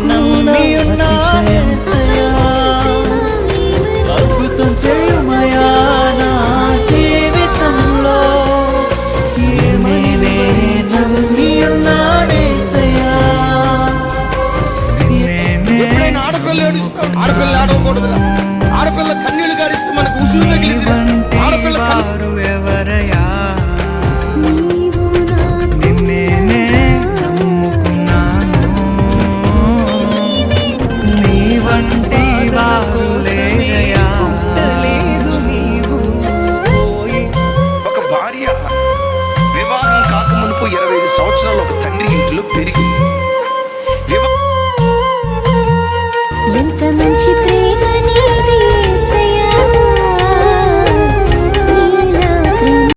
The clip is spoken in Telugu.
నమ్మి ఉన్నాను యేసయ్యా, అద్భుతం చేయుమయా నా జీవితంలో. నేనే నమ్మి ఉన్నాను యేసయ్యా. ఎప్పుడైనా ఆడపిల్ల ఆడకూడదు. ఆడపిల్ల కన్నీళ్లు గారిస్తే మనకు ఉసురు తగిలింది. ఆడపిల్ల ఎవరయా, నిన్నే నమ్ముకున్నాను, నీ వంటి వారు లేరయ్యా. ఒక భార్య వివాహం కాకమునుపు 25 సంవత్సరాలు ఒక తండ్రి ఇంటిలో పెరిగింది. ఎంత మంచి